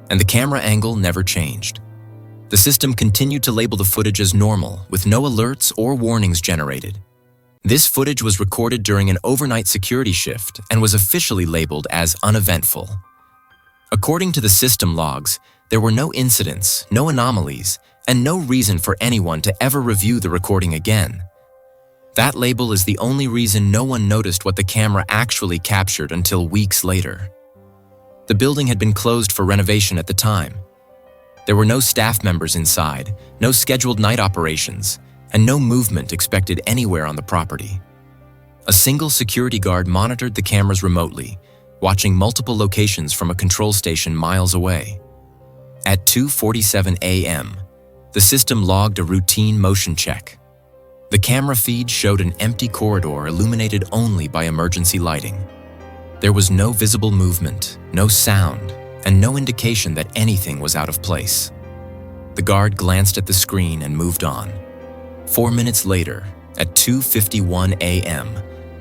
and the camera angle never changed. The system continued to label the footage as normal, with no alerts or warnings generated. This footage was recorded during an overnight security shift and was officially labeled as uneventful. According to the system logs, there were no incidents, no anomalies, and no reason for anyone to ever review the recording again. That label is the only reason no one noticed what the camera actually captured until weeks later. The building had been closed for renovation at the time. There were no staff members inside, no scheduled night operations, and no movement expected anywhere on the property. A single security guard monitored the cameras remotely, watching multiple locations from a control station miles away. At 2:47 a.m., the system logged a routine motion check. The camera feed showed an empty corridor illuminated only by emergency lighting. There was no visible movement, no sound, and no indication that anything was out of place. The guard glanced at the screen and moved on. 4 minutes later, at 2:51 a.m.,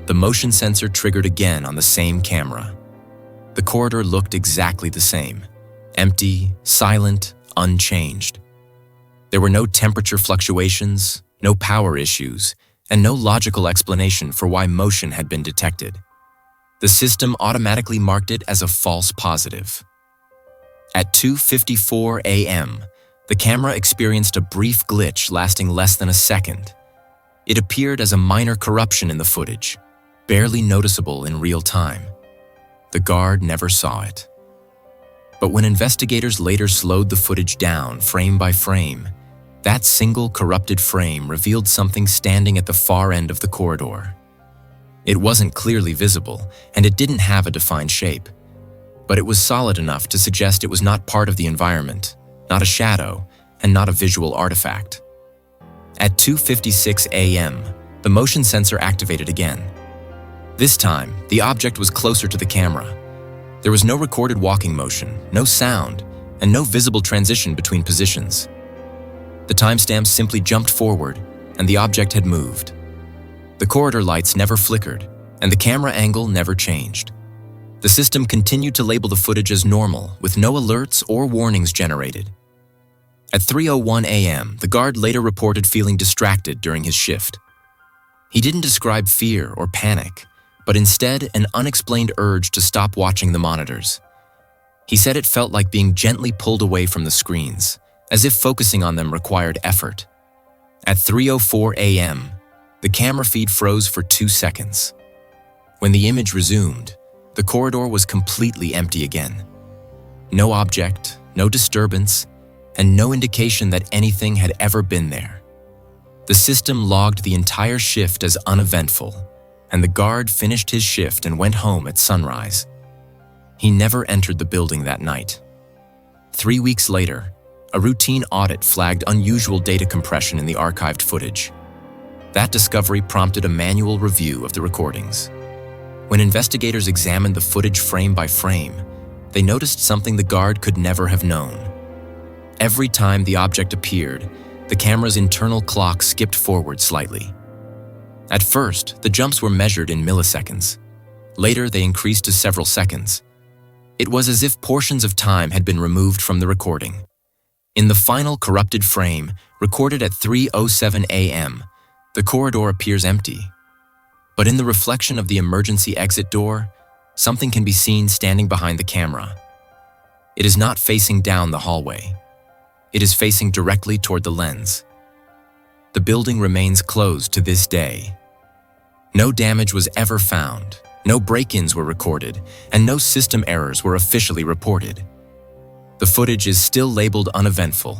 the motion sensor triggered again on the same camera. The corridor looked exactly the same, empty, silent, unchanged. There were no temperature fluctuations, no power issues, and no logical explanation for why motion had been detected. The system automatically marked it as a false positive. At 2:54 a.m., the camera experienced a brief glitch lasting less than a second. It appeared as a minor corruption in the footage, barely noticeable in real time. The guard never saw it. But when investigators later slowed the footage down frame by frame, that single corrupted frame revealed something standing at the far end of the corridor. It wasn't clearly visible, and it didn't have a defined shape, but it was solid enough to suggest it was not part of the environment, not a shadow, and not a visual artifact. At 2:56 a.m., the motion sensor activated again. This time, the object was closer to the camera. There was no recorded walking motion, no sound, and no visible transition between positions. The timestamp simply jumped forward, and the object had moved. The corridor lights never flickered, and the camera angle never changed. The system continued to label the footage as normal, with no alerts or warnings generated. At 3:01 a.m., the guard later reported feeling distracted during his shift. He didn't describe fear or panic, but instead an unexplained urge to stop watching the monitors. He said it felt like being gently pulled away from the screens, as if focusing on them required effort. At 3:04 a.m., the camera feed froze for 2 seconds. When the image resumed, the corridor was completely empty again. No object, no disturbance, and no indication that anything had ever been there. The system logged the entire shift as uneventful, and the guard finished his shift and went home at sunrise. He never entered the building that night. 3 weeks later, a routine audit flagged unusual data compression in the archived footage. That discovery prompted a manual review of the recordings. When investigators examined the footage frame by frame, they noticed something the guard could never have known. Every time the object appeared, the camera's internal clock skipped forward slightly. At first, the jumps were measured in milliseconds. Later, they increased to several seconds. It was as if portions of time had been removed from the recording. In the final corrupted frame, recorded at 3:07 a.m., the corridor appears empty. But in the reflection of the emergency exit door, something can be seen standing behind the camera. It is not facing down the hallway. It is facing directly toward the lens. The building remains closed to this day. No damage was ever found, no break-ins were recorded, and no system errors were officially reported. The footage is still labeled uneventful,